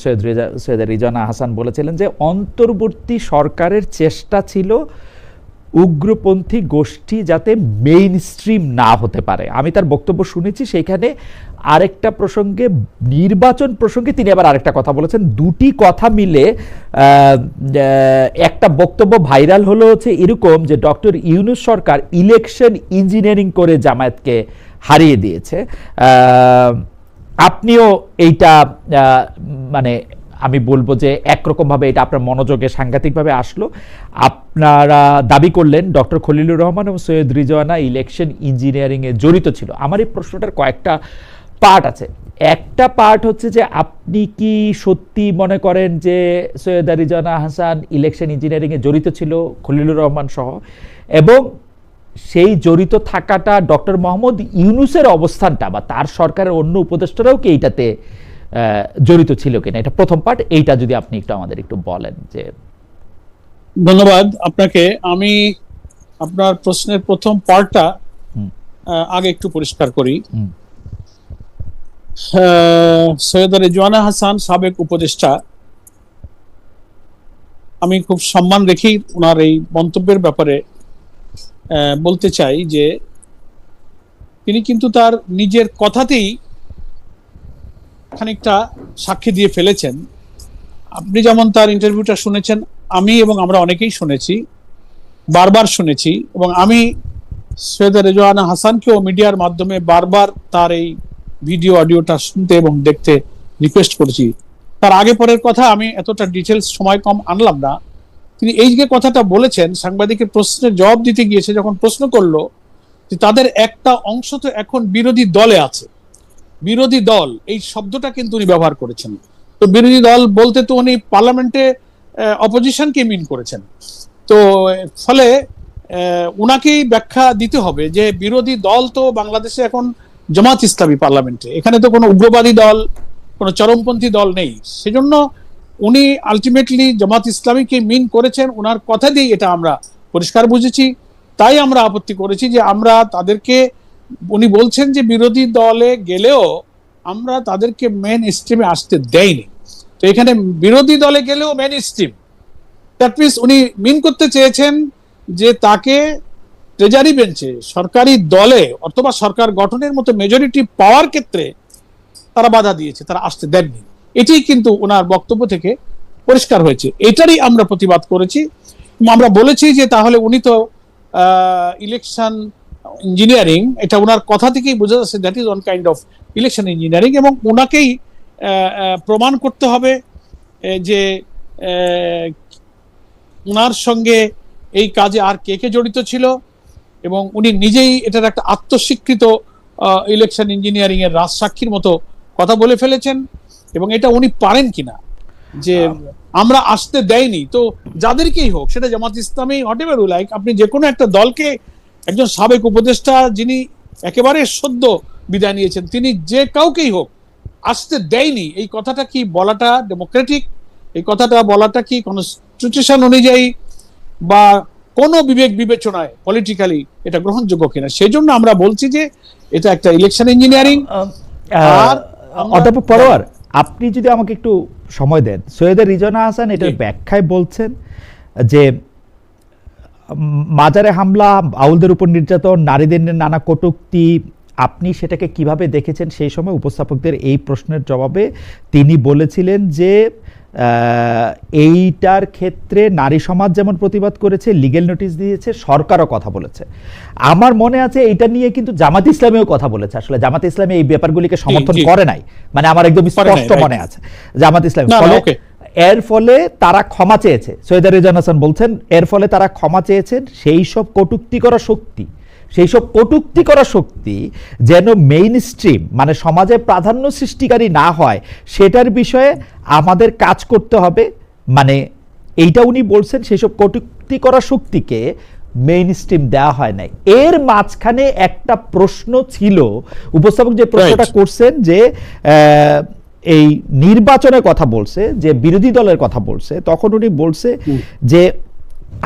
সৈয়দা রিজওয়ানা হাসান বলেছিলেন যে অন্তর্বর্তী সরকারের চেষ্টা ছিল উগ্রপন্থী গোষ্ঠী যাতে মেইন স্ট্রিম না হতে পারে। আমি তার বক্তব্য শুনেছি, সেইখানে আরেকটা প্রসঙ্গে, নির্বাচন প্রসঙ্গে তিনি আবার আরেকটা কথা বলেছেন। দুটি কথা মিলে একটা বক্তব্য ভাইরাল হলো হচ্ছে এরকম যে ডক্টর ইউনূস সরকার ইলেকশন ইঞ্জিনিয়ারিং করে জামায়াতকে হারিয়ে দিয়েছে। আপনিও এইটা মানে আমি বলবো যে একরকমভাবে এটা আপনার মনোযোগে সাংঘাতিকভাবে আসলো। আপনারা দাবি করলেন ডক্টর খলিলুর রহমান এবং সৈয়দ রিজওয়ানা ইলেকশন ইঞ্জিনিয়ারিংয়ে জড়িত ছিল। আমার এই প্রশ্নটার কয়েকটা পার্ট আছে। একটা পার্ট হচ্ছে যে আপনি কি সত্যি মনে করেন যে সৈয়দা রিজওয়ানা হাসান ইলেকশন ইঞ্জিনিয়ারিংয়ে জড়িত ছিল খলিলুর রহমান সহ, এবং সেই জড়িত থাকাটা ডক্টর মোহাম্মদ ইউনূসের অবস্থানটা বা তার সরকারের অন্য উপদেষ্টারাও কি এইটাতে জড়িত ছিল কিনা? এটা প্রথম পার্ট। এইটা যদি আপনি একটু আমাদের একটু বলেন। যে ধন্যবাদ আপনাকে। আমি আপনার প্রশ্নের প্রথম পার্টটা আগে একটু পরিষ্কার করি। সৈয়দা রিজওয়ানা হাসান সাবেক উপদেষ্টা, আমি খুব সম্মান রেখেই ওনার এই মন্তব্যের ব্যাপারে বলতে চাই যে তিনি কিন্তু তার নিজের কথাতেই খানিকটা সাক্ষী দিয়ে ফেলেছেন। আপনি যেমন তার ইন্টারভিউটা শুনেছেন, আমি এবং আমরা অনেকেই শুনেছি, বারবার শুনেছি, এবং আমি সৈয়দা রিজওয়ানা হাসানকেও মিডিয়ার মাধ্যমে বারবার তার এই ভিডিও অডিওটা শুনতে এবং দেখতে রিকোয়েস্ট করেছি। তার আগে পরের কথা আমি এতটা ডিটেলস সময় কম আনলাম না। তিনি এই যে কথাটা বলেছেন, সাংবাদিকের প্রশ্নের জবাব দিতে গিয়েছে যখন প্রশ্ন করলো যে তাদের একটা অংশ তো এখন বিরোধী দলে আছে, বিরোধী দল এই শব্দটা কিন্তু উনি ব্যবহার করেছেন। তো বিরোধী দল বলতে তো উনি পার্লামেন্টে অপোজিশনকে মিন করেছেন। তো ফলে উনাকেই ব্যাখ্যা দিতে হবে যে বিরোধী দল তো বাংলাদেশে এখন জামাত ইসলামী পার্লামেন্টে, এখানে তো কোনো উগ্রবাদী দল, কোনো চরমপন্থী দল নেই। সেজন্য উনি আলটিমেটলি জামাত ইসলামীকে মিন করেছেন, ওনার কথা দিয়ে এটা আমরা পরিষ্কার বুঝেছি। তাই আমরা আপত্তি করেছি যে আমরা তাদেরকে, উনি বলছেন যে বিরোধী দলে গেলেও আমরা তাদেরকে মেন স্ট্রিমে আসতে দেয়নি। তো এখানে বিরোধী দলে গেলেও মেন স্ট্রিম, দ্যাট মিনস উনি মিন করতে চেয়েছেন যে তাকে ট্রেজারি বেঞ্চে সরকারি দলে অথবা সরকার গঠনের মতো মেজরিটি পাওয়ার ক্ষেত্রে তারা বাধা দিয়েছে, তারা আসতে দেননি। এটাই কিন্তু ওনার বক্তব্য থেকে পরিষ্কার হয়েছে। এটারই আমরা প্রতিবাদ করেছি। আমরা বলেছি যে তাহলে উনি তো ইলেকশন ইঞ্জিনিয়ারিং, এটা ওনার কথা থেকেই বোঝা যাচ্ছে that is one kind of election engineering, এবং ওনাকেই প্রমাণ করতে হবে যে ওনার সঙ্গে এই কাজে আর কে কে জড়িত ছিল, এবং উনি নিজেই এটার একটা আত্মস্বীকৃত ইলেকশন ইঞ্জিনিয়ারিং এর রাজসাক্ষীর মতো কথা বলে ফেলেছেন, এবং এটা উনি পারেন কিনা যে আমরা আসতে দেয়নি। তো যাদেরকেই হোক, সেটা Jamaat Islami whatever you like, আপনি যে কোনো একটা দলকে, একজন সাবেক উপদেষ্টা যিনি একেবারে সদ্য বিদায় নিয়েছেন, তিনি যে কাউকেই হোক আসতে দেয়নি, এই কথাটা কি বলাটা ডেমোক্রেটিক? এই কথাটা বলাটা কি কনস্টিটিউশন অনুযায়ী বা কোন বিবেক বিবেচনায় পলিটিক্যালি এটা গ্রহণযোগ্য কিনা? সেই জন্য আমরা বলছি যে এটা একটা ইলেকশন ইঞ্জিনিয়ারিং। আর অধ্যাপক পরোয়ার, আপনি যদি আমাকে একটু সময় দেন, সৈয়দা রিজওয়ানা হাসান এটার ব্যাখ্যায় বলছেন যে মাজারে হামলা, আউলদের উপর নির্যাতন, নারীদের নানা কটূক্তি, আপনি সেটাকে কিভাবে দেখেছেন? সেই সময় উপস্থাপকদের এই প্রশ্নের জবাবে তিনি বলেছিলেন যে এইটার ক্ষেত্রে নারী সমাজ যেমন প্রতিবাদ করেছে, লিগ্যাল নোটিশ দিয়েছে, সরকারও কথা বলেছে। আমার মনে আছে এটা নিয়ে কিন্তু জামাত ইসলামীও কথা বলেছে। আসলে জামাত ইসলামী এই ব্যাপারগুলিকে সমর্থন করে নাই, মানে আমার একদম স্পষ্ট মনে আছে জামাত ইসলামী। এর ফলে তারা ক্ষমা চেয়েছে, সৈয়দা রিজওয়ানা হাসান বলছেন এর ফলে তারা ক্ষমা চেয়েছেন। সেই সব কটূক্তি করা শক্তি যেন মেইন স্ট্রিম, মানে সমাজে প্রাধান্য সৃষ্টিকারী না হয়, সেটার বিষয়ে আমাদের কাজ করতে হবে। মানে এইটা উনি বলছেন, সেই সব কটূক্তি করা শক্তিকে মেইন স্ট্রিম দেওয়া হয় নাই। এর মাঝখানে একটা প্রশ্ন ছিল, উপস্থাপক যে প্রশ্নটা করছেন যে এই নির্বাচনের কথা বলছে, যে বিরোধী দলের কথা বলছে, তখন উনি বলছে যে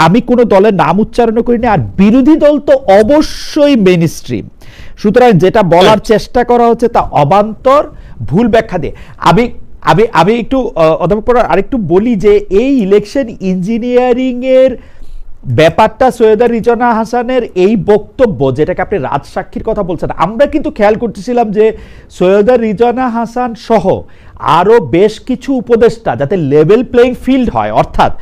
আমি কোনো দলের নাম উচ্চারণ করিনি, আর বিরোধী দল তো অবশ্যই মেইন স্ট্রিম। সুতরাং যেটা বলার চেষ্টা করা হচ্ছে তা অবান্তর, ভুল ব্যাখ্যা দিয়ে। আমি আমি আমি একটু অধ্যাপক পরার আরেকটু বলি যে এই ইলেকশন ইঞ্জিনিয়ারিং এর ব্যাপারটা সৈয়দা রিজওয়ানা হাসানের এই বক্তব্য, যেটাকে আপনি রাজসাক্ষীর কথা বলছেন, আমরা কিন্তু খেয়াল করতেছিলাম যে সৈয়দা রিজওয়ানা হাসান সহ আরো বেশ কিছু উপদেষ্টা যাতে লেভেল প্লেইং ফিল্ড হয়, অর্থাৎ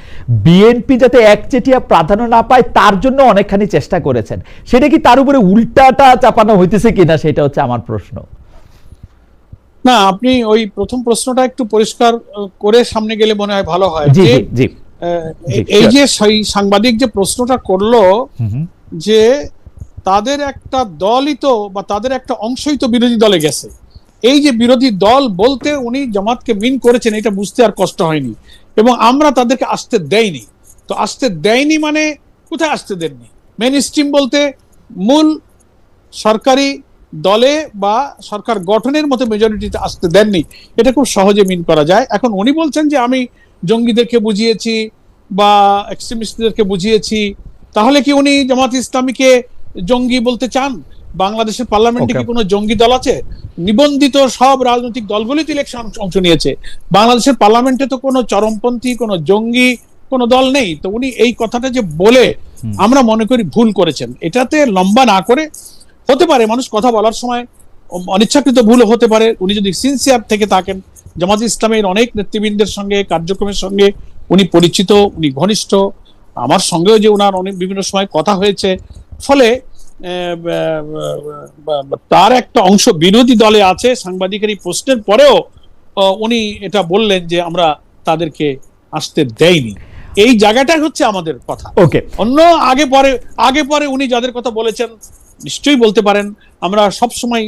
বিএনপি যাতে একচেটিয়া প্রাধান্য না পায় তার জন্য অনেকখানি চেষ্টা করেছেন। সেটা কি তার উপরে উল্টাটা চাপানো হইতেছে কিনা, সেটা হচ্ছে আমার প্রশ্ন। না, আপনি ওই প্রথম প্রশ্নটা একটু পরিষ্কার করে সামনে গেলে মনে হয় ভালো হয়। জি যে জি এই যে সাংবাদিক যে প্রশ্নটা করলো যে তাদের একটা দলই তো বা তাদের একটা অংশই তো বিরোধী দলে গেছে, এই যে বিরোধী দল বলতে উনি জামাতকে মিন করেছেন এটা বুঝতে আর কষ্ট হয়নি, এবং আমরা তাদেরকে আসতে দেয়নি। তো আসতে দেয়নি মানে কোথায় আসতে দেননি? মেইন স্ট্রিম বলতে মূল সরকারি দলে বা সরকার গঠনের মতো মেজরিটিতে আসতে দেননি, এটা খুব সহজে মিন করা যায়। এখন উনি বলছেন যে আমি জঙ্গিদেরকে বুঝিয়েছি বা এক্সট্রিমিস্টদেরকে বুঝিয়েছি, তাহলে কি উনি জামাত ইসলামীকে জঙ্গি বলতে চান? বাংলাদেশের পার্লামেন্টে কি কোনো জঙ্গি দল আছে? নিবন্ধিত সব রাজনৈতিক দলগুলি তো ইলেকশন অংশ নিয়েছে, বাংলাদেশের পার্লামেন্টে তো কোনো চরমপন্থী কোনো জঙ্গি কোনো দল নেই। তো উনি এই কথাটা যে বলে আমরা মনে করি ভুল করেছেন। এটাতে লম্বা না করে, হতে পারে মানুষ কথা বলার সময় অনিচ্ছাকৃত ভুল হতে পারে, উনি যদি সিনসিয়ার থেকে থাকেন, জামাত ইসলামের অনেক নেতৃবৃন্দের সঙ্গে কার্যক্রমের সঙ্গে উনি পরিচিত, উনি ঘনিষ্ঠ, আমার সঙ্গেও যে ওনার অনেক বিভিন্ন সময় কথা হয়েছে, ফলে তার একটা অংশ বিরোধী দলে আছে। সাংবাদিকের এই প্রশ্নের পরেও উনি এটা বললেন যে আমরা তাদেরকে আসতে দেয়নি, এই জায়গাটাই হচ্ছে আমাদের কথা। ওকে, অন্য আগে পরে উনি যাদের কথা বলেছেন নিশ্চয়ই বলতে পারেন। আমরা সবসময়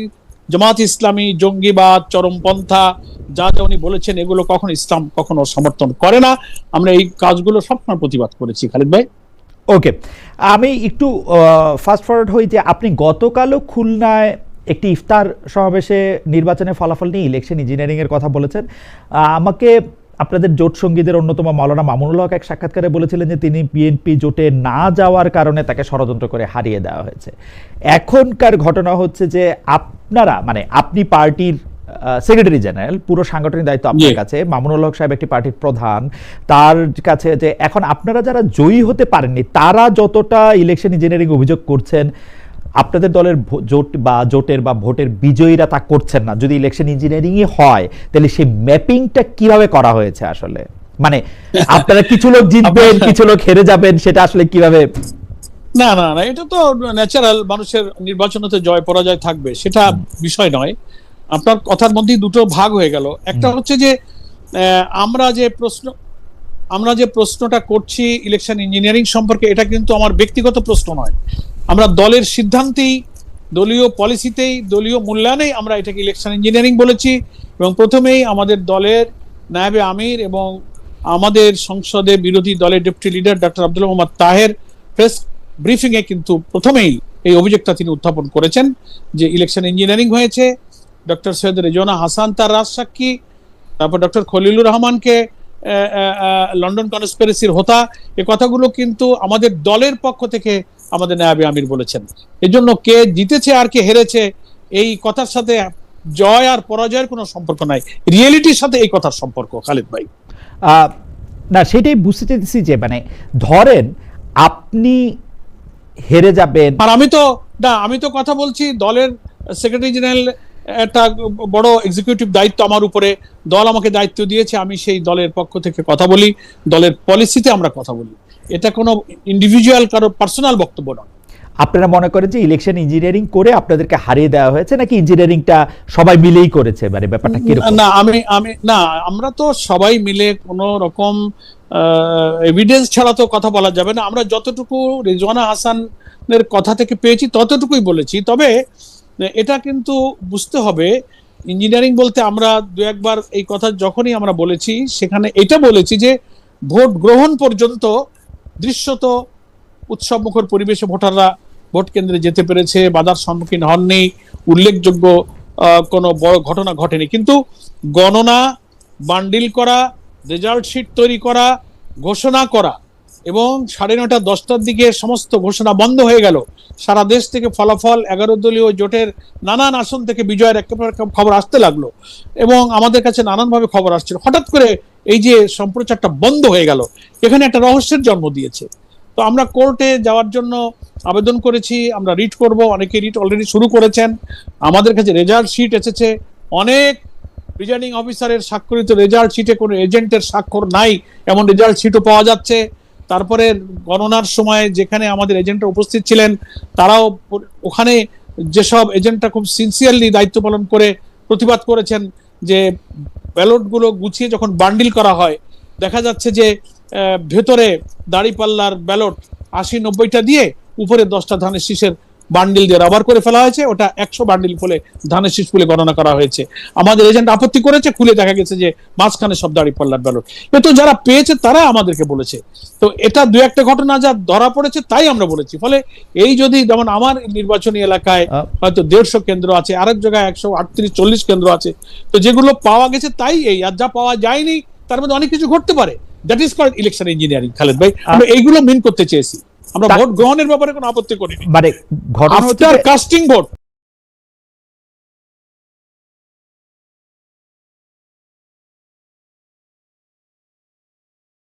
জামাত ইসলামী, জঙ্গিবাদ, চরমপন্থা যা যা উনি বলেছেন এগুলো কখনো ইসলাম কখনো সমর্থন করে না, আমরা এই কাজগুলো সবসময় প্রতিবাদ করেছি। খালিদ ভাই, ওকে, আমি একটু ফাস্ট ফরওয়ার্ড হই যে আপনি গতকালও খুলনায় একটি ইফতার সমাবেশে নির্বাচনের ফলাফল নিয়ে ইলেকশন ইঞ্জিনিয়ারিং এর কথা বলেছেন। আমাকে আপনাদের জোট সঙ্গীদের অন্যতম মাওলানা মামুনুল হক এক সাক্ষাৎকারে বলেছিলেন যে তিনি বিএনপি জোটে না যাওয়ার কারণে তাকে ষড়যন্ত্র করে হারিয়ে দেওয়া হয়েছে। এখনকার ঘটনা হচ্ছে যে আপনারা, মানে আপনি পার্টির সেক্রেটারি জেনারেল, পুরো সাংগঠনিক দায়িত্ব আপনার কাছে, মামুনুল হক সাহেব একটি পার্টির প্রধান, তার কাছে যে এখন আপনারা যারা জয়ী হতে পারেননি তারা যতটা ইলেকশন ইঞ্জিনিয়ারিং অভিযোগ করছেন, আপনাদের দলের জোট বা জোটের বা ভোটের বিজয়ীরা তা করছেন না। যদি ইলেকশন ইঞ্জিনিয়ারিংই হয় তাহলে সেই ম্যাপিংটা কিভাবে করা হয়েছে আসলে, মানে আপনারা কিছু লোক জিতবেন কিছু লোক হেরে যাবেন, সেটা আসলে কিভাবে? না না না, এটা তো ন্যাচারাল, মানুষের নির্বাচনতে জয় পরাজয় থাকবে, সেটা বিষয় নয়। আপনার কথার মধ্যেই দুটো ভাগ হয়ে গেল। একটা হচ্ছে যে আমরা যে প্রশ্নটা করছি ইলেকশন ইঞ্জিনিয়ারিং সম্পর্কে, এটা কিন্তু আমার ব্যক্তিগত প্রশ্ন নয়। আমরা দলের সিদ্ধান্তেই, দলীয় পলিসিতেই, দলীয় মূল্যায়নেই আমরা এটাকে ইলেকশন ইঞ্জিনিয়ারিং বলেছি। এবং প্রথমেই আমাদের দলের নায়েবে আমির এবং আমাদের সংসদে বিরোধী দলের deputy leader doctor Abdul Mohammad Taher press briefing এ কিন্তু প্রথমেই এই অভিযোগটা তিনি উত্থাপন করেছেন যে ইলেকশন ইঞ্জিনিয়ারিং হয়েছে। ডক্টর সৈয়দ রিজওয়ানা হাসান তার রাজসাক্ষী, তারপর ডক্টর খলিলুর রহমানকে লন্ডন কনস্পিরেসির হোতা, এই কথাগুলো কিন্তু আমাদের দলের পক্ষ থেকে আমাদের নায়েবে আমির বলেছেন। এজন্য কে জিতেছে আর কে হেরেছে এই কথার সাথে জয় আর পরাজয়ের কোনো সম্পর্ক নাই, রিয়েলিটির সাথে এই কথার সম্পর্ক। খালিদ ভাই, না সেটাই বুঝতে চাইছি যে মানে ধরেন আপনি হেরে যাবেন, আর আমি তো কথা বলছি দলের সেক্রেটারি জেনারেল, একটা বড় এক্সিকিউটিভ দায়িত্ব আমার উপরে, দল আমাকে দায়িত্ব দিয়েছে, আমি সেই দলের পক্ষ থেকে কথা বলি, দলের পলিসিতে আমরা কথা বলি, এটা কোনো ইন্ডিভিজুয়াল কারো পার্সোনাল বক্তব্য নয়। আপনারা মনে করেন যে ইলেকশন ইঞ্জিনিয়ারিং করে আপনাদেরকে হারিয়ে দেওয়া হয়েছে নাকি ইঞ্জিনিয়ারিংটা সবাই মিলেই করেছে, মানে ব্যাপারটা কি রকম? না, না, আমরা তো সবাই মিলে কোনো রকম এভিডেন্স ছাড়া তো কথা বলা যাবে না। আমরা যতটুকু রিজওয়ানা হাসানের কথা থেকে পেয়েছি ততটুকুই বলেছি। তবে এটা কিন্তু বুঝতে হবে, ইঞ্জিনিয়ারিং বলতে আমরা দু একবার এই কথা যখনই আমরা বলেছি সেখানে এটা বলেছি যে ভোট গ্রহণ পর্যন্ত দৃশ্যত উৎসবমুখর পরিবেশে ভোটাররা ভোট কেন্দ্রে যেতে পেরেছে, বাধার সম্মুখীন হননি, উল্লেখযোগ্য কোনো বড় ঘটনা ঘটেনি। কিন্তু গণনা, বান্ডিল করা, রেজাল্ট শিট তৈরি করা, ঘোষণা করা, এবং 9:30 10টার দিকে সমস্ত ঘোষণা বন্ধ হয়ে গেল। সারা দেশ থেকে ফলাফল 11 দলীয় জোটের নানান আসন থেকে বিজয়ের একেবারে খবর আসতে লাগলো এবং আমাদের কাছে নানানভাবে খবর আসছিল। হঠাৎ করে এই যে সম্প্রচারটা বন্ধ হয়ে গেল, এখানে একটা রহস্যের জন্ম দিয়েছে। তো আমরা কোর্টে যাওয়ার জন্য আবেদন করেছি, আমরা রিট করব, অনেকে রিট অলরেডি শুরু করেছেন। আমাদের কাছে রেজাল্ট শিট এসেছে, অনেক প্রিজাইডিং অফিসারের স্বাক্ষরিত রেজাল্ট শিটে কোনো এজেন্টের স্বাক্ষর নাই এমন রেজাল্ট শিটও পাওয়া যাচ্ছে। তারপরে গণনার সময় যেখানে আমাদের এজেন্টরা উপস্থিত ছিলেন, তারাও ওখানে যেসব এজেন্টরা খুব সিনসিয়ারলি দায়িত্ব পালন করে প্রতিবাদ করেছেন যে ব্যালটগুলো গুছিয়ে যখন বান্ডিল করা হয়, দেখা যাচ্ছে যে ভেতরে দাঁড়িপাল্লার ব্যালট 80-90টা দিয়ে উপরে 10টা ধানের শীষের বান্ডিল দিয়ে রাবার করে ফেলা হয়েছে, ওটা 100 বান্ডিল ফুলে ধানের শীষ ফুলে গণনা করা হয়েছে। আমাদের এজেন্ট আপত্তি করেছে, খুলে দেখা গেছে যে মাঝখানে সব দাঁড়িপাল্লার ব্যালট। তো যারা পেয়েছে তারা আমাদেরকে বলেছে। তো এটা দু একটা ঘটনা যা ধরা পড়েছে তাই আমরা বলেছি। ফলে এই যদি যেমন আমার নির্বাচনী এলাকায় হয়তো 150 কেন্দ্র আছে, আরেক জায়গায় 138-40 কেন্দ্র আছে, তো যেগুলো পাওয়া গেছে তাই এই, আর যা পাওয়া যায়নি তার মধ্যে অনেক কিছু ঘটতে পারে। That is called election engineering. Khaled ভাই, আমরা এইগুলো মিন করতে চেয়েছি, আমরা ভোট গ্রহণের ব্যাপারে কোনো আপত্তি করিনি, মানে ঘটনা হচ্ছে আফটার কাস্টিং ভোট